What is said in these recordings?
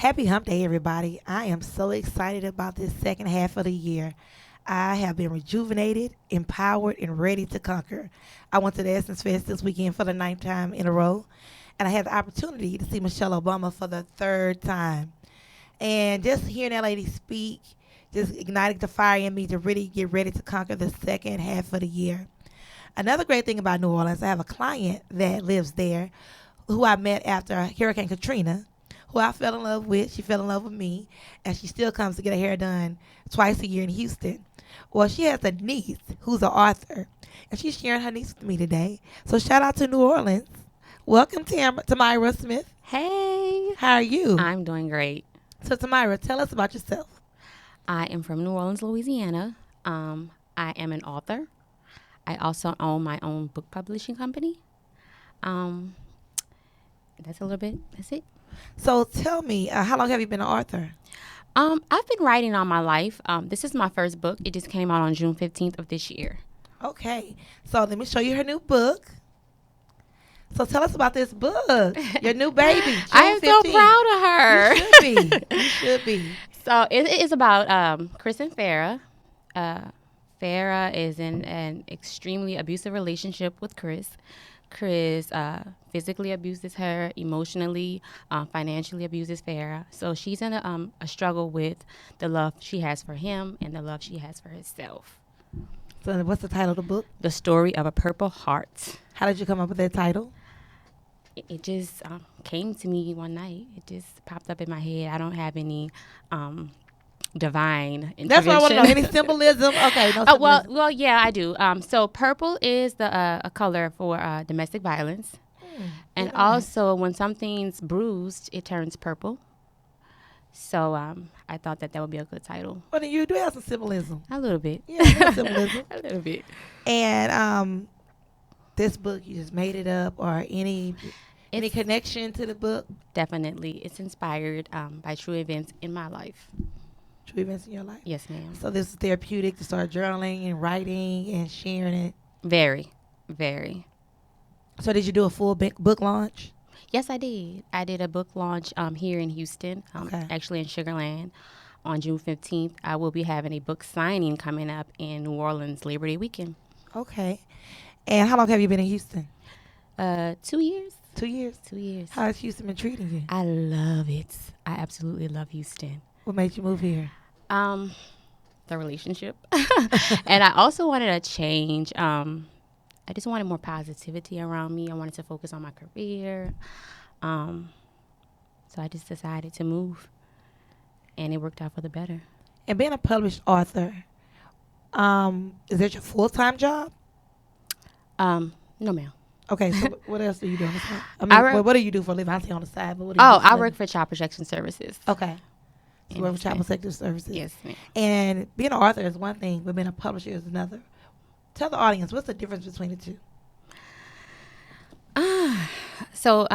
Happy Hump Day, everybody. I am so excited about this second half of the year. I have been rejuvenated, empowered, and ready to conquer. I went to the Essence Fest this weekend for the ninth time in a row, and I had the opportunity to see Michelle Obama for the third time. And just hearing that lady speak just ignited the fire in me to really get ready to conquer the second half of the year. Another great thing about New Orleans, I have a client that lives there who I met after Hurricane Katrina, who I fell in love with. She fell in love with me, and she still comes to get her hair done twice a year in Houston. Well, she has a niece who's an author, and she's sharing her niece with me today. So shout out to New Orleans. Welcome, Tamara Smith. Hey. How are you? I'm doing great. So, Tamara, tell us about yourself. I am from New Orleans, Louisiana. I am an author. I also own my own book publishing company. That's a little bit. That's it. So tell me, how long have you been an author? I've been writing all my life. This is my first book. It just came out on June 15th of this year. Okay. So let me show you her new book. So tell us about this book, your new baby. June I am 15th. so proud of her. You should be. You should be. So it is about Chris and Farrah. Farrah is in an extremely abusive relationship with Chris. Chris physically abuses her, emotionally, financially abuses Farrah. So she's in a struggle with the love she has for him and the love she has for herself. So what's the title of the book? The Story of a Purple Heart. How did you come up with that title? It just came to me one night. It just popped up in my head. I don't have any divine intervention. That's what I want to know. Any symbolism? Okay. No symbolism. Well, yeah, I do. So purple is the a color for domestic violence. And also when something's bruised, it turns purple. So I thought that would be a good title. Well, then you do have some symbolism. A little bit. Yeah, symbolism. A little bit. And this book, you just made it up, or any connection to the book? Definitely. It's inspired by true events in my life. True events in your life? Yes, ma'am. So this is therapeutic to start journaling and writing and sharing it? Very, very. So did you do a full book launch? Yes, I did. I did a book launch here in Houston, actually in Sugar Land, on June 15th. I will be having a book signing coming up in New Orleans Labor Day weekend. Okay. And how long have you been in Houston? 2 years. 2 years? 2 years. How has Houston been treating you? I love it. I absolutely love Houston. What made you move here? The relationship. And I also wanted a change. I just wanted more positivity around me. I wanted to focus on my career. So I just decided to move. And it worked out for the better. And being a published author, is that your full-time job? No, ma'am. Okay, so what else do you do on the side? I mean, what do you do for a living? I say on the side, but what do you do for a I living? work for Child Protection Services. Okay. So you work for Child Protection Services. Yes, ma'am. And being an author is one thing, but being a publisher is another. Tell the audience, what's the difference between the two? So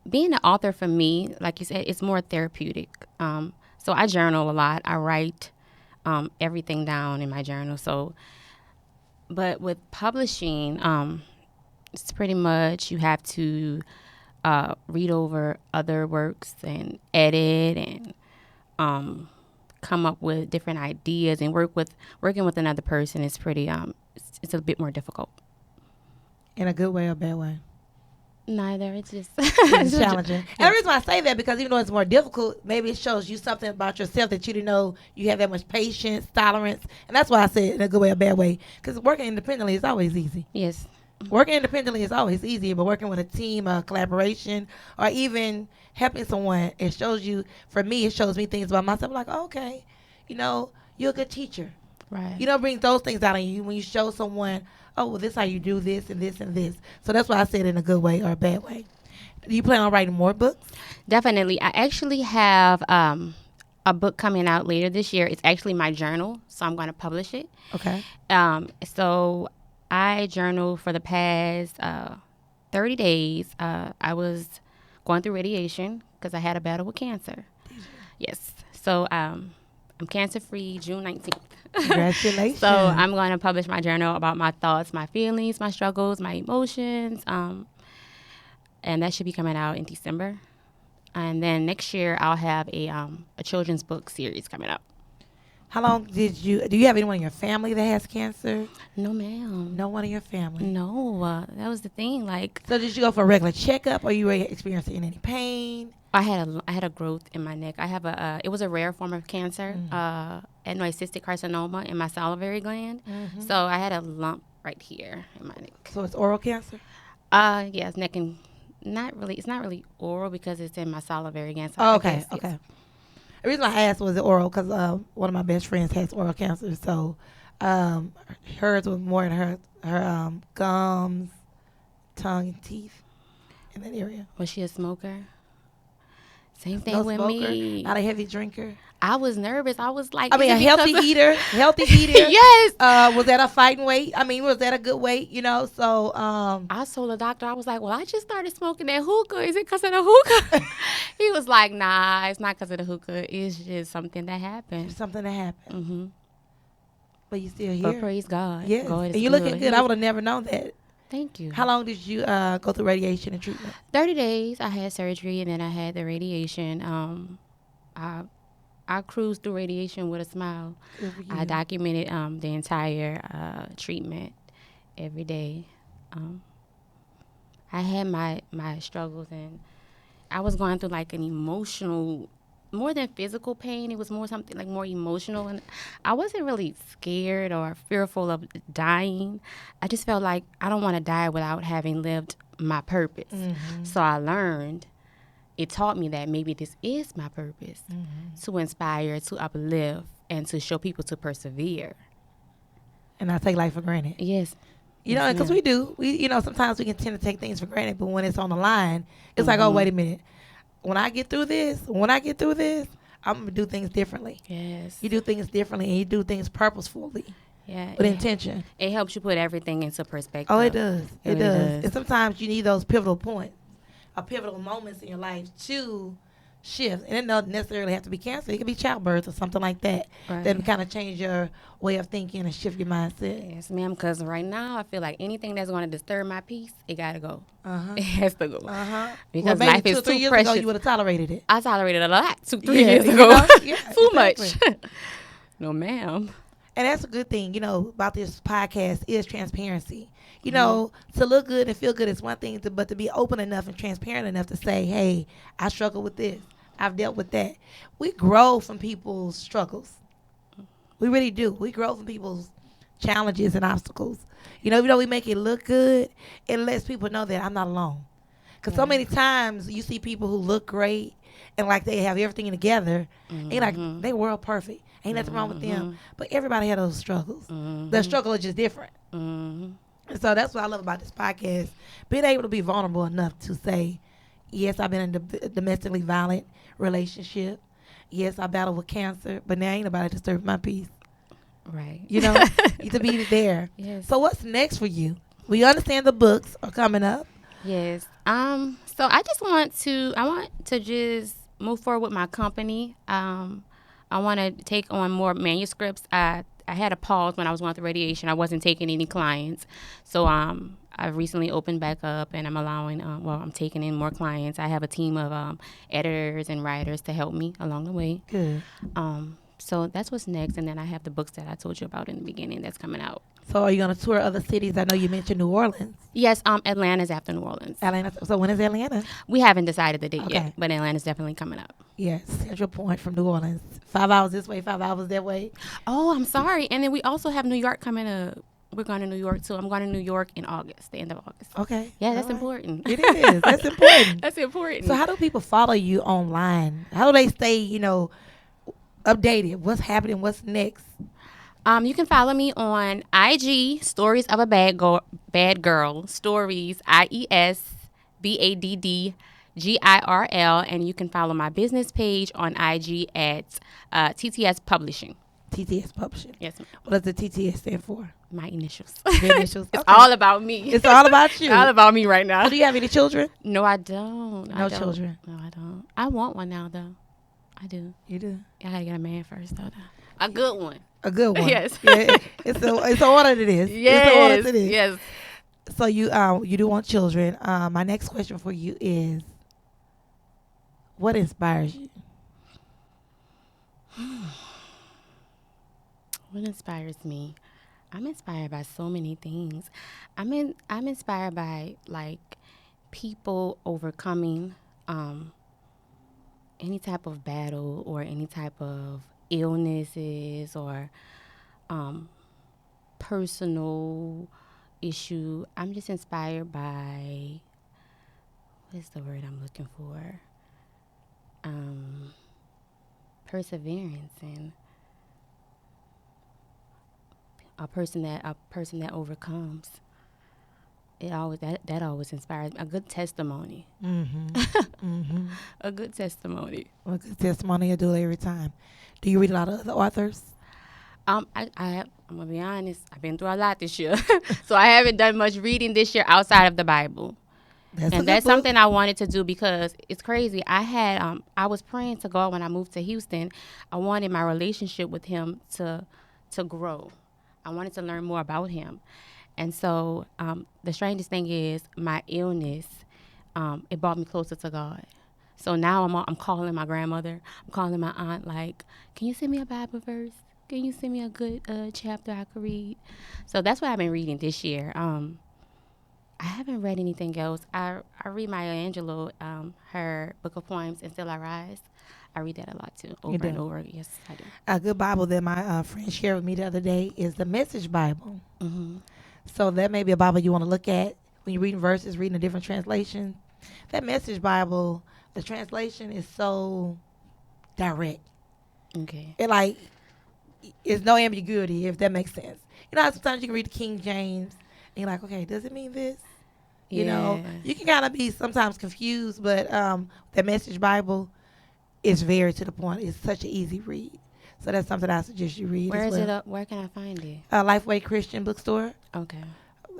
being an author for me, like you said, it's more therapeutic. So I journal a lot. I write everything down in my journal. So, but with publishing, it's pretty much you have to read over other works and edit and come up with different ideas and working with another person is pretty it's a bit more difficult. In a good way or a bad way? Neither. It's just it's challenging. And the reason why I say that, because even though it's more difficult, maybe it shows you something about yourself that you didn't know you have that much patience, tolerance. And that's why I say it in a good way or bad way. Because working independently is always easy. Yes. Working independently is always easier, but working with a team, a collaboration, or even helping someone, it shows you, for me, it shows me things about myself. Like, oh, okay, you're a good teacher. Right. You don't bring those things out on you when you show someone, oh, well, this is how you do this and this and this. So that's why I said in a good way or a bad way. Do you plan on writing more books? Definitely. I actually have a book coming out later this year. It's actually my journal, so I'm going to publish it. Okay. So I journaled for the past 30 days. I was going through radiation because I had a battle with cancer. Yes. So I'm cancer-free June 19th. Congratulations. So I'm going to publish my journal about my thoughts, my feelings, my struggles, my emotions. And that should be coming out in December. And then next year I'll have a children's book series coming up. How long do you have anyone in your family that has cancer? No, ma'am. No one in your family. No, that was the thing. Like, So did you go for a regular checkup, or you were experiencing any pain? I had a growth in my neck. I have it was a rare form of cancer, adenoid cystic carcinoma in my salivary gland. So I had a lump right here in my neck. So it's oral cancer? Yeah, it's neck and it's not really oral because it's in my salivary gland. So Oh, I okay, guess okay. The reason I asked was it oral because one of my best friends has oral cancer. So hers was more in her gums, tongue, and teeth in that area. Was she a smoker? Same thing No with smoker, me. not a heavy drinker. I was nervous. I was like, I mean, is a it healthy because of- eater. Healthy eater. Yes. Was that a fighting weight? I mean, was that a good weight? You know, so I told the doctor, I was like, well, I just started smoking that hookah. Is it because of the hookah? He was like, nah, it's not because of the hookah. It's just something that happened. something that happened. Mm-hmm. But you still But here. praise God. Yes, God is and you're looking good. He- I would have never known that. Thank you. How long did you go through radiation and treatment? 30 days. I had surgery and then I had the radiation. I cruised through radiation with a smile. Good for you. I documented the entire treatment every day. I had my struggles, and I was going through like an emotional, more than physical pain. It was more something like more emotional, and I wasn't really scared or fearful of dying. I just felt like I don't want to die without having lived my purpose. So I learned. It taught me that maybe this is my purpose, to inspire, to uplift, and to show people to persevere. And I take life for granted. Yes. You know, Yes, because ma'am. we do. Sometimes we can tend to take things for granted, but when it's on the line, it's like, oh, wait a minute. When I get through this, I'm going to do things differently. Yes. You do things differently, and you do things purposefully Yeah. with intention. It helps you put everything into perspective. Oh, it does. It really does. does. And sometimes you need those pivotal points, or pivotal moments in your life to shift. And it doesn't necessarily have to be cancer. It could be childbirth or something like that. Right. That kind of change your way of thinking and shift your mindset. Yes, ma'am. Because right now I feel like anything that's going to disturb my peace, it got to go. Uh-huh. It has to go. Uh-huh. Because maybe life 2 is or 3 too years precious. ago, you would have tolerated it. I tolerated a lot 2-3 Yeah, years you ago. know? Yeah, Too exactly. much. No, ma'am. And that's a good thing, about this podcast is transparency. To look good and feel good is one thing, but to be open enough and transparent enough to say, hey, I struggle with this. I've dealt with that. We grow from people's struggles. We really do. We grow from people's challenges and obstacles. Even though we make it look good, it lets people know that I'm not alone. Because so many times you see people who look great and like they have everything together. And you're like, they world perfect. Ain't nothing wrong with them. But everybody had those struggles. The struggle is just different. And so that's what I love about this podcast. Being able to be vulnerable enough to say, yes, I've been in a domestically violent relationship. Yes, I battled with cancer. But now ain't nobody disturbing my peace. Right. To be there. Yes. So what's next for you? We understand the books are coming up. Yes. So I want to just move forward with my company. I want to take on more manuscripts. I had a pause when I was going through radiation. I wasn't taking any clients. So I've recently opened back up, and I'm allowing, I'm taking in more clients. I have a team of editors and writers to help me along the way. Good. So that's what's next. And then I have the books that I told you about in the beginning that's coming out. So are you going to tour other cities? I know you mentioned New Orleans. Yes, Atlanta's after New Orleans. Atlanta. So when is Atlanta? We haven't decided the date Okay. yet, but Atlanta's definitely coming up. Yes, Central Point from New Orleans. 5 hours this way, 5 hours that way. Oh, I'm sorry. And then we also have New York coming up. We're going to New York, too. I'm going to New York in August, the end of August. Okay. Yeah, that's All right. important. It is. That's important. That's important. So how do people follow you online? How do they stay, updated? What's happening? What's next? You can follow me on IG, Stories of a Bad Girl, Stories, IESBADDGIRL, and you can follow my business page on IG at TTS Publishing. TTS Publishing. Yes, ma'am. What does the TTS stand for? My initials. Your initials? It's Okay. all about me. It's all about you. all about me right now. Do you have any children? No, I don't. No children. No, I don't. I want one now, though. I do. You do. I gotta get a man first, though. A good one. A good one. Yes. Yeah, it's an order to this. Yes. It's an order to this. Yes. So you do want children. My next question for you is, What inspires you? What inspires me? I'm inspired by so many things. I'm inspired by like people overcoming any type of battle or any type of illnesses or um, personal issue. I'm just inspired by what's the word I'm looking for? Um, Perseverance and a person that overcomes. That always inspires me. A good testimony. Mm-hmm. Mm-hmm. A good testimony. Well, good testimony I do every time. Do you read a lot of other authors? I'm gonna be honest. I've been through a lot this year, so I haven't done much reading this year outside of the Bible. That's something I wanted to do because it's crazy. I was praying to God when I moved to Houston. I wanted my relationship with Him to grow. I wanted to learn more about Him, and so the strangest thing is my illness. It brought me closer to God. So now I'm calling my grandmother. I'm calling my aunt. Like, can you send me a Bible verse? Can you send me a good chapter I could read? So that's what I've been reading this year. I haven't read anything else. I read Maya Angelou, her book of poems, Until I Rise. I read that a lot too, over and over. Yes, I do. A good Bible that my friend shared with me the other day is the Message Bible. Mm-hmm. So that may be a Bible you want to look at when you're reading verses, reading a different translation. That Message Bible, the translation is so direct. Okay. It's no ambiguity, if that makes sense. You know how sometimes you can read the King James and you're like, okay, does it mean this? You know, you can kind of be sometimes confused, but the Message Bible is very to the point. It's such an easy read. So that's something I suggest you read. Where is it? Where can I find it? Lifeway Christian Bookstore. Okay.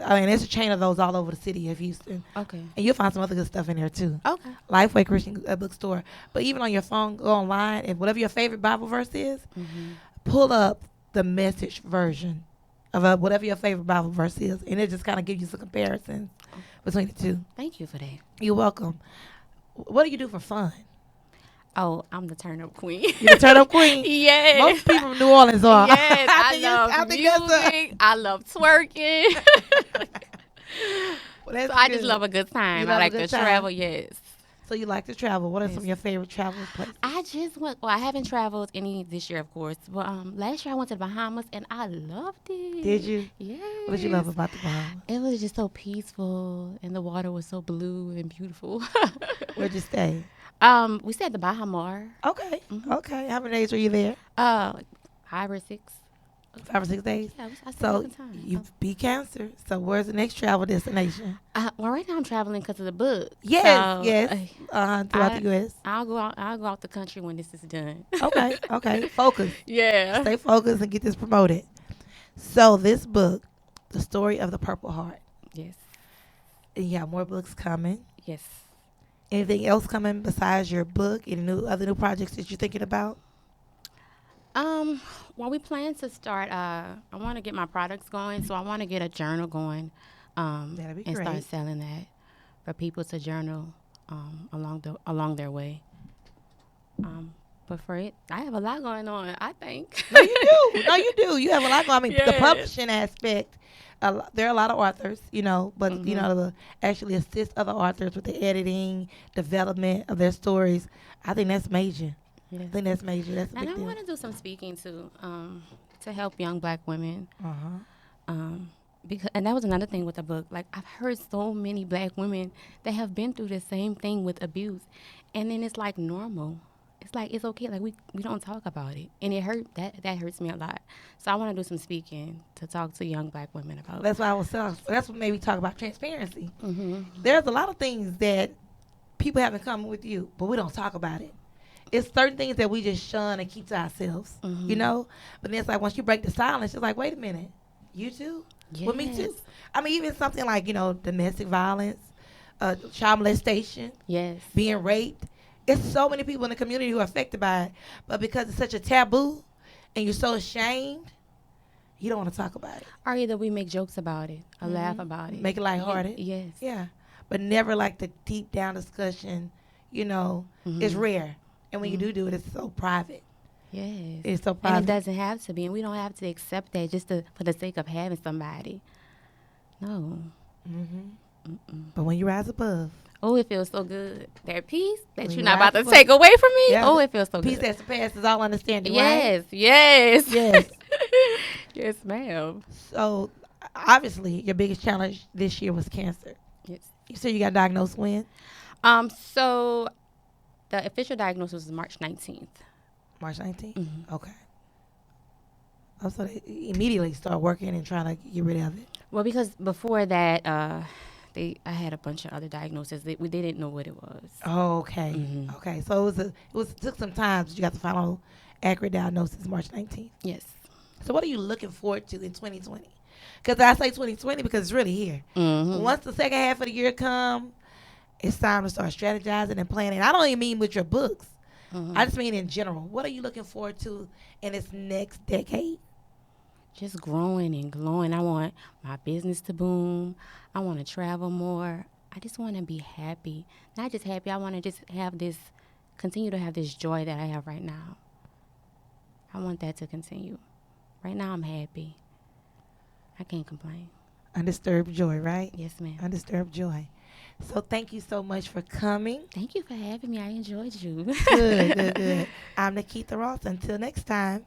I mean, there's a chain of those all over the city of Houston. Okay. And you'll find some other good stuff in there, too. Okay. Lifeway Christian Bookstore. But even on your phone, go online, and whatever your favorite Bible verse is, pull up the Message version of whatever your favorite Bible verse is. And it just kind of gives you some comparisons between the two. Thank you for that. You're welcome. What do you do for fun? Oh, I'm the turn-up queen. You're the turn-up queen? Yes. Most people from New Orleans are. Yes, I love music. I love twerking. Well, so I just love a good time. I like to travel, yes. So you like to travel. What are some of your favorite travel places? I just went, I haven't traveled any this year, of course. But last year I went to the Bahamas, and I loved it. Did you? Yes. What did you love about the Bahamas? It was just so peaceful, and the water was so blue and beautiful. Where'd you stay? We stayed at the Bahamar. Okay. Mm-hmm. Okay. How many days were you there? 5 or 6. 5 or 6 days? Yeah, I stayed so a good time. You be Cancer. So where's the next travel destination? Well, right now I'm traveling because of the book. Yes, so, yes. Throughout the U.S. I'll go out the country when this is done. Okay. Focus. Yeah. Stay focused and get this promoted. So this book, The Story of the Purple Heart. Yes. And you have more books coming. Yes. Anything else coming besides your book? Any other new projects that you're thinking about? Well, we plan to start. I want to get my products going, so I want to get a journal going, That'd be and great. start selling that for people to journal along their way. But for it, I have a lot going on. I think. No, you do. You have a lot going on. I mean, the Yes. publishing aspect. There are a lot of authors, but Mm-hmm. to actually assist other authors with the editing, development of their stories. I think that's major. Yes. I think that's major. That's a And big I deal. want to do some speaking too, to help young Black women. And that was another thing with the book. Like, I've heard so many Black women that have been through the same thing with abuse, and then it's like normal. It's like it's okay. Like we don't talk about it, and it hurt. That hurts me a lot. So I want to do some speaking to talk to young Black women about. That's why I was saying. That's what made me talk about transparency. Mm-hmm. There's a lot of things that people have in common with you, but we don't talk about it. It's certain things that we just shun and keep to ourselves, Mm-hmm. But then it's like once you break the silence, it's like, wait a minute, you too? Yes. Well, me too. I mean, even something like, domestic violence, child molestation, Yes. being raped. It's so many people in the community who are affected by it. But because it's such a taboo and you're so ashamed, you don't want to talk about it. Or either we make jokes about it or laugh about it. Make it lighthearted. Yes. Yeah. But never like the deep down discussion, it's rare. And when you do it, it's so private. Yes. It's so And private. it doesn't have to be. And we don't have to accept that just for the sake of having somebody. No. But when you rise above, Oh, it feels so good. That peace that When you're you not about rise to above- take away from me. Yeah, Oh, it feels so peace good. that surpasses all understanding, Yes, right? yes. Yes. Yes, ma'am. So, obviously, your biggest challenge this year was cancer. Yes. You said you got diagnosed when? So the official diagnosis was March 19th. March 19th? Mm-hmm. Okay. Oh, so they immediately start working and trying to get rid of it. Well, because before that, I had a bunch of other diagnoses. We didn't know what it was. Oh, okay. Mhm. Okay. So it took some time, but you got the final accurate diagnosis March 19th. Yes. So what are you looking forward to in 2020? Because I say 2020 because it's really here. Mm-hmm. Once the second half of the year come, it's time to start strategizing and planning. I don't even mean with your books. Mm-hmm. I just mean in general. What are you looking forward to in this next decade? Just growing and glowing. I want my business to boom. I want to travel more. I just want to be happy. Not just happy. I want to just continue to have this joy that I have right now. I want that to continue. Right now, I'm happy. I can't complain. Undisturbed joy, right? Yes, ma'am. Undisturbed joy. So thank you so much for coming. Thank you for having me. I enjoyed you. Good. I'm Nikita Ross. Until next time.